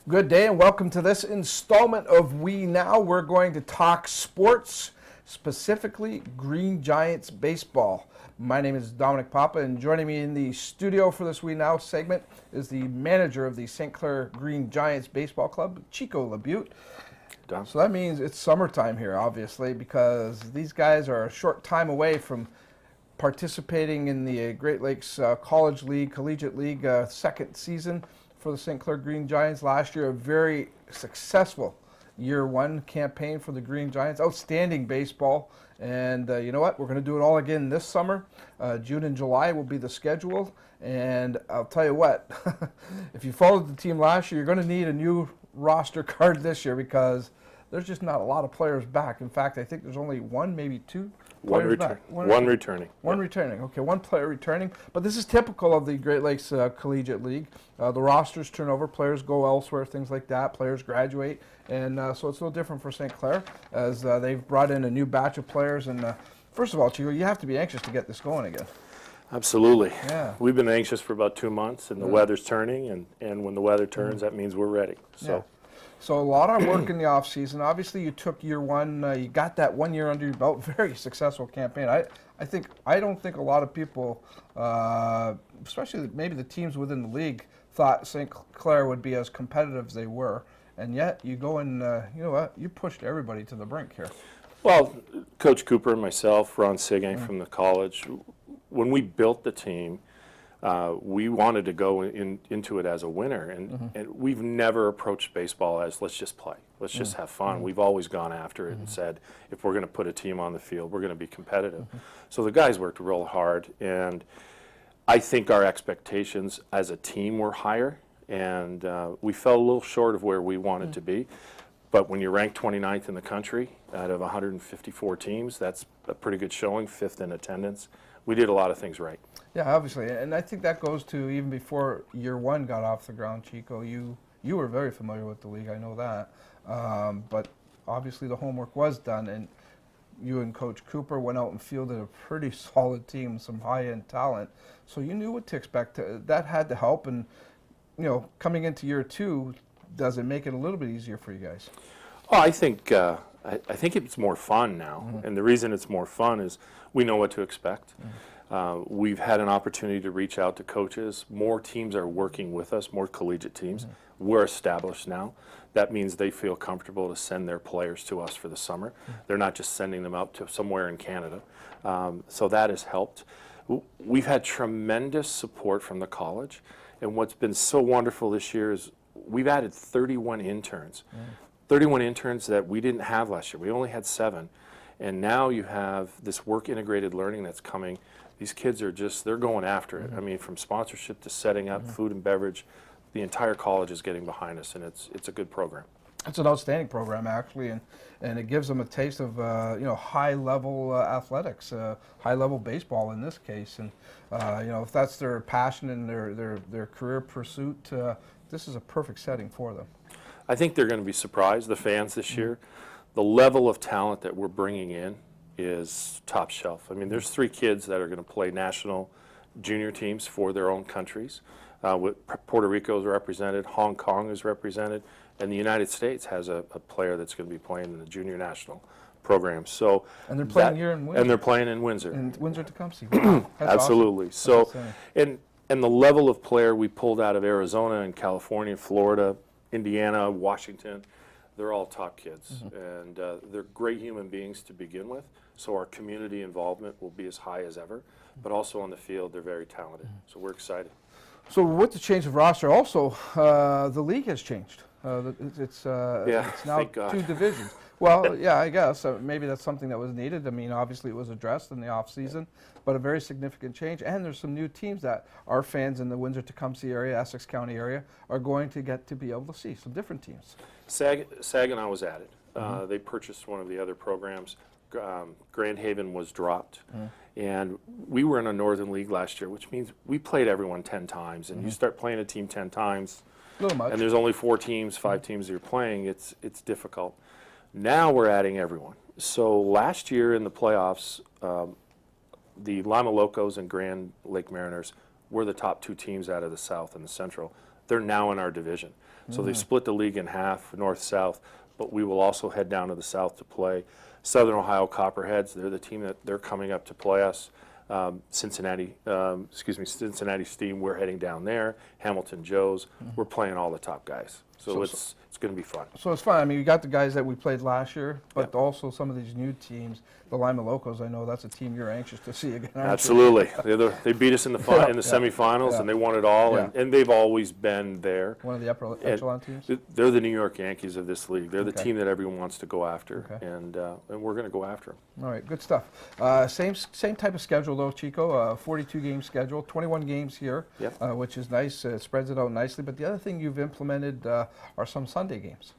Good day and welcome to this installment of We Now. We're going to talk sports, specifically Green Giants baseball. My name is Dominic Papa, and joining me in the studio for this We Now segment is the manager of the St. Clair Green Giants baseball club, Chico Labute. So that means it's summertime here, obviously, because these guys are a short time away from participating in the Great Lakes College League, Collegiate League second season for the St. Clair Green Giants. Last year, a very successful year one campaign for the Green Giants. Outstanding baseball. And you know what? We're going to do it all again this summer. June and July will be the schedule. And I'll tell you what, if you followed the team last year, you're going to need a new roster card this year because there's just not a lot of players back. In fact, I think there's only one, maybe two. One returning. One returning. Okay, one player returning. But this is typical of the Great Lakes Collegiate League. The rosters turn over, players go elsewhere, things like that. Players graduate, and so it's a little different for St. Clair as they've brought in a new batch of players. And first of all, Chico, you have to be anxious to get this going again. Absolutely. Yeah. We've been anxious for about 2 months, and the weather's turning, and when the weather turns, that means we're ready. So. Yeah. So a lot of work in the off season. Obviously, you took year one. You got that 1 year under your belt. Very successful campaign. I don't think a lot of people, especially maybe the teams within the league, thought St. Clair would be as competitive as they were. And yet, you go and you know what? You pushed everybody to the brink here. Well, Coach Cooper and myself, Ron Sigang from the college, when we built the team, we wanted to go into it as a winner, and we've never approached baseball as let's just play, let's just have fun. We've always gone after it and said, if we're going to put a team on the field, we're going to be competitive. So the guys worked real hard, and I think our expectations as a team were higher, and we fell a little short of where we wanted to be. But when you're ranked 29th in the country out of 154 teams, that's a pretty good showing, 5th in attendance. We did a lot of things right. Yeah, obviously, and I think that goes to even before year one got off the ground, Chico. You were very familiar with the league, I know that. But obviously the homework was done, and you and Coach Cooper went out and fielded a pretty solid team, some high-end talent. So you knew what to expect. That had to help, and you know, coming into year two, does it make it a little bit easier for you guys? Well, I think it's more fun now, and the reason it's more fun is we know what to expect. We've had an opportunity to reach out to coaches. More teams are working with us, more collegiate teams. We're established now. That means they feel comfortable to send their players to us for the summer. They're not just sending them out to somewhere in Canada. So that has helped. We've had tremendous support from the college, and what's been so wonderful this year is we've added 31 interns. 31 interns that we didn't have last year. We only had 7. And now you have this work integrated learning that's coming. These kids are they're going after it. I mean, from sponsorship to setting up food and beverage, the entire college is getting behind us, and it's a good program. It's an outstanding program, actually, and it gives them a taste of you know, high-level athletics, high-level baseball in this case. And you know, if that's their passion and their career pursuit, this is a perfect setting for them. I think they're going to be surprised, the fans this year. The level of talent that we're bringing in is top shelf. I mean, there's 3 kids that are going to play national junior teams for their own countries. Puerto Rico is represented, Hong Kong is represented, and the United States has a player that's going to be playing in the junior national program. So, and they're playing here in Windsor. And they're playing in Windsor. In Windsor-Tecumseh. Wow. Absolutely. Awesome. So, and the level of player we pulled out of Arizona and California, Florida, Indiana, Washington, they're all top kids, and they're great human beings to begin with, so our community involvement will be as high as ever, but also on the field, they're very talented, so we're excited. So with the change of roster, also, the league has changed. It's now 2 divisions. Well, yeah, I guess. Maybe that's something that was needed. I mean, obviously it was addressed in the off-season, but a very significant change. And there's some new teams that our fans in the Windsor-Tecumseh area, Essex County area, are going to get to be able to see, some different teams. Saginaw was added. They purchased one of the other programs. Grand Haven was dropped. And we were in a Northern League last year, which means we played everyone 10 times. And you start playing a team 10 times, and there's only 4 teams, 5 teams you're playing, it's difficult. Now we're adding everyone. So last year in the playoffs, the Lima Locos and Grand Lake Mariners were the top 2 teams out of the South and the Central. they're now in our division. So they split the league in half, north-south, but we will also head down to the south to play Southern Ohio Copperheads. They're the team that they're coming up to play us. Cincinnati Steam, we're heading down there. Hamilton Joes, we're playing all the top guys. So it's going to be fun. So it's fun. I mean, you got the guys that we played last year, but also some of these new teams. The Lima Locos, I know that's a team you're anxious to see again. Aren't Absolutely. They beat us in the semifinals, and they won it all, and they've always been there. One of the upper echelon teams? They're the New York Yankees of this league. They're the team that everyone wants to go after, and we're going to go after them. All right, good stuff. Same type of schedule, though, Chico. 42-game schedule, 21 games here, which is nice. It spreads it out nicely. But the other thing you've implemented are some Sunday games.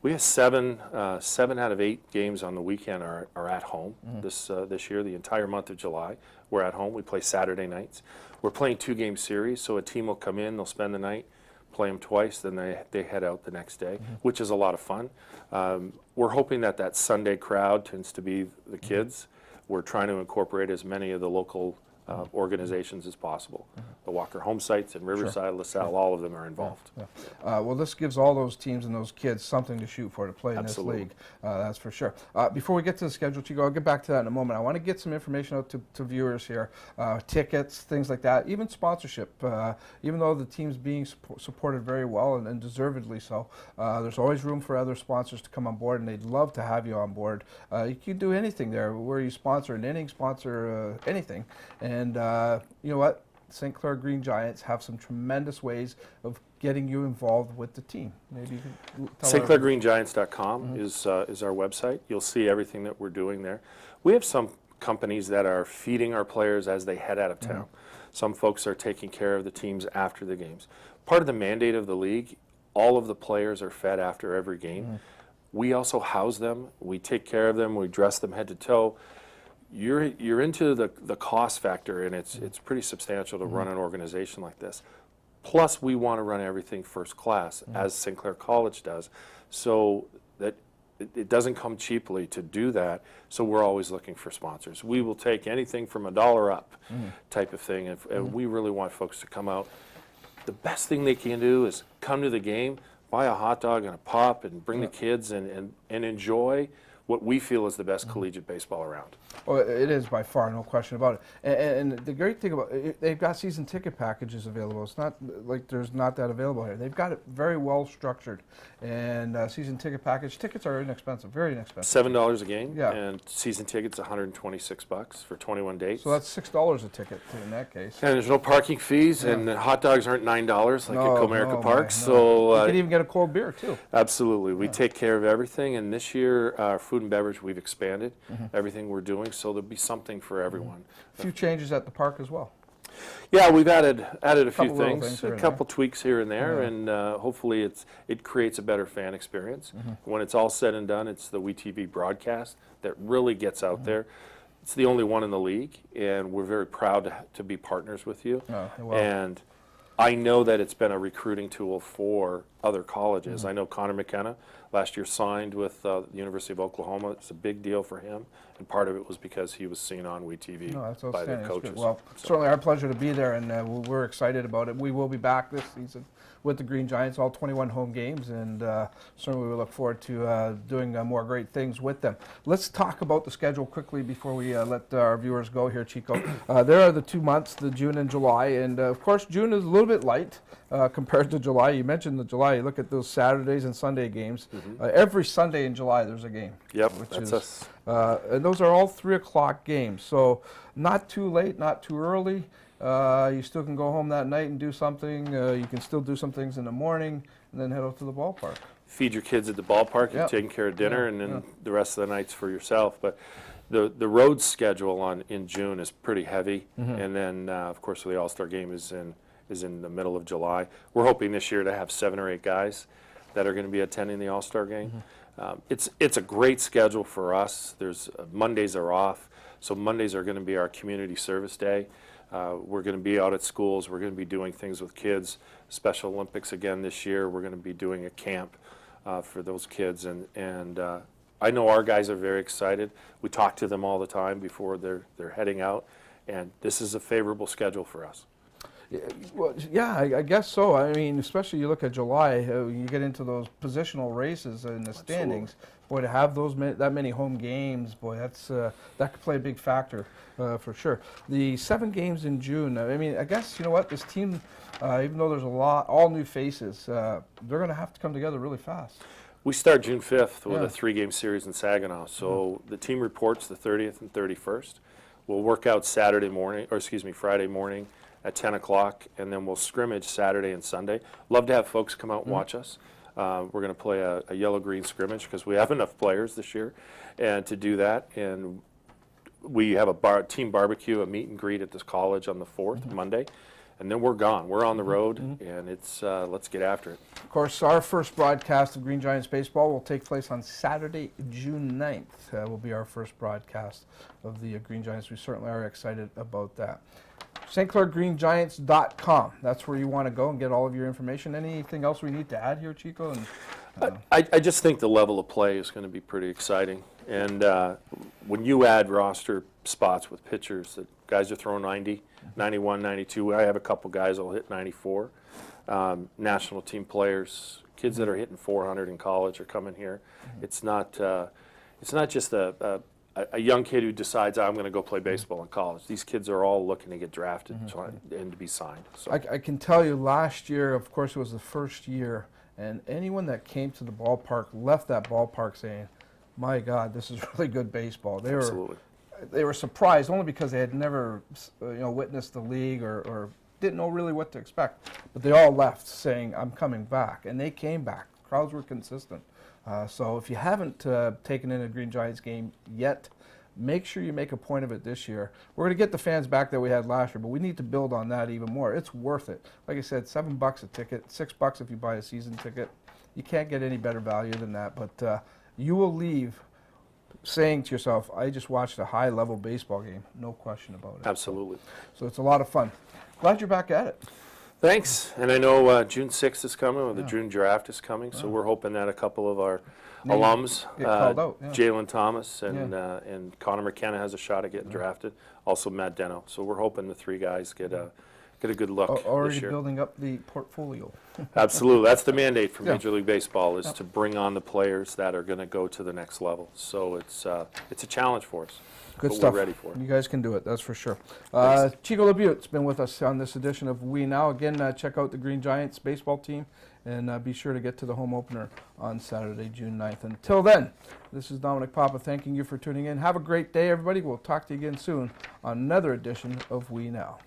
We have seven out of 8 games on the weekend are at home this year. The entire month of July, we're at home. We play Saturday nights. We're playing 2-game series, so a team will come in, they'll spend the night, play them twice, then they head out the next day, which is a lot of fun. We're hoping that Sunday crowd tends to be the kids. We're trying to incorporate as many of the local organizations as possible. The Walker Home Sites in Riverside, LaSalle, all of them are involved. Well, this gives all those teams and those kids something to shoot for to play in this league. That's for sure. Before we get to the schedule, Chico, I'll get back to that in a moment. I want to get some information out to viewers here. Tickets, things like that, even sponsorship. Even though the team's being supported very well and deservedly so, there's always room for other sponsors to come on board, and they'd love to have you on board. You can do anything there, where you sponsor an inning, sponsor anything. And you know what? St. Clair Green Giants have some tremendous ways of getting you involved with the team. Maybe you can tell StClairGreenGiants.com is our website. You'll see everything that we're doing there. We have some companies that are feeding our players as they head out of town. Some folks are taking care of the teams after the games. Part of the mandate of the league, all of the players are fed after every game. We also house them. We take care of them. We dress them head to toe. You're into the cost factor, and it's pretty substantial to run an organization like this. Plus, we want to run everything first class, as St. Clair College does, so that it doesn't come cheaply to do that. So we're always looking for sponsors. We will take anything from $1 up, type of thing, and we really want folks to come out. The best thing they can do is come to the game, buy a hot dog and a pop, and bring the kids and enjoy what we feel is the best collegiate baseball around. Well, it is by far, no question about it. And the great thing about it, they've got season ticket packages available. It's not like there's not that available here. They've got it very well structured. And season ticket tickets are inexpensive, very inexpensive. $7 a game, and season tickets $126 for 21 dates. So that's $6 a ticket in that case. And there's no parking fees, and the hot dogs aren't $9 like at Comerica Park. So you can even get a cold beer too. Absolutely, we take care of everything. And this year, our food and beverage, we've expanded everything we're doing, so there'll be something for everyone. A few changes at the park as well. Yeah, we've added a few things, a couple tweaks here and there, and hopefully it creates a better fan experience. When it's all said and done, it's the WeTV broadcast that really gets out there. It's the only one in the league, and we're very proud to be partners with you. And I know that it's been a recruiting tool for other colleges. I know Connor McKenna last year signed with the University of Oklahoma. It's a big deal for him, and part of it was because he was seen on WeTV by the coaches. Well, certainly our pleasure to be there, and we're excited about it. We will be back this season with the Green Giants, all 21 home games, and certainly we look forward to doing more great things with them. Let's talk about the schedule quickly before we let our viewers go here, Chico. There are the 2 months, the June and July, and of course June is a little bit light compared to July. You mentioned the July. You look at those Saturdays and Sunday games. Every Sunday in July there's a game. Yep, that's us. And those are all 3 o'clock games, so not too late, not too early. You still can go home that night and do something. You can still do some things in the morning and then head out to the ballpark. Feed your kids at the ballpark, you're taking care of dinner, and then the rest of the night's for yourself. But the road schedule in June is pretty heavy, and then of course the All-Star game is in the middle of July. We're hoping this year to have 7 or 8 guys that are going to be attending the All-Star game. It's a great schedule for us. There's Mondays are off, so Mondays are going to be our community service day. We're going to be out at schools. We're going to be doing things with kids. Special Olympics again this year. We're going to be doing a camp for those kids, and I know our guys are very excited. We talk to them all the time before they're heading out, and this is a favorable schedule for us. Well, yeah, I guess so. I mean, especially you look at July, you get into those positional races in the standings. Boy, to have that many home games, boy, that could play a big factor for sure. The 7 games in June. I mean, I guess you know what, this team, even though there's all new faces, they're going to have to come together really fast. We start June 5th with a 3-game series in Saginaw. So the team reports the 30th and 31st. We'll work out Friday morning at 10 o'clock, and then we'll scrimmage Saturday and Sunday. Love to have folks come out and watch us. We're going to play a yellow-green scrimmage because we have enough players this year and to do that. And we have a team barbecue, a meet and greet at this college on the 4th, Monday. And then we're gone. We're on the road, and it's let's get after it. Of course, our first broadcast of Green Giants baseball will take place on Saturday, June 9th. Will be our first broadcast of the Green Giants. We certainly are excited about that. StClairGreenGiants.com. That's where you want to go and get all of your information. Anything else we need to add here, Chico? And, I just think the level of play is going to be pretty exciting. And when you add roster spots with pitchers that guys are throwing 90, 91, 92, I have a couple guys that will hit 94. National team players, kids that are hitting 400 in college are coming here. It's not just a young kid who decides I'm going to go play baseball in college. These kids are all looking to get drafted and to be signed. So. I can tell you last year, of course, it was the first year, and anyone that came to the ballpark left that ballpark saying, my God, this is really good baseball. They were surprised only because they had never witnessed the league or didn't know really what to expect. But they all left saying, I'm coming back. And they came back. Crowds were consistent. So if you haven't taken in a Green Giants game yet, make sure you make a point of it this year. We're going to get the fans back that we had last year, but we need to build on that even more. It's worth it. Like I said, $7 a ticket, $6 if you buy a season ticket. You can't get any better value than that. But you will leave saying to yourself, I just watched a high-level baseball game. No question about it. Absolutely. So it's a lot of fun. Glad you're back at it. Thanks. And I know June 6th is coming, or the June draft is coming, so we're hoping that a couple of our alums, get called out, Jalen Thomas and Connor McKenna has a shot at getting drafted, also Matt Deno. So we're hoping the 3 guys get a good look already this year. Building up the portfolio. Absolutely. That's the mandate for Major League Baseball is to bring on the players that are going to go to the next level. So it's a challenge for us. Good but stuff. We're ready for it. You guys can do it, that's for sure. Chico Labute's been with us on this edition of We Now. Again, check out the Green Giants baseball team and be sure to get to the home opener on Saturday, June 9th. Until then, this is Dominic Papa thanking you for tuning in. Have a great day, everybody. We'll talk to you again soon on another edition of We Now.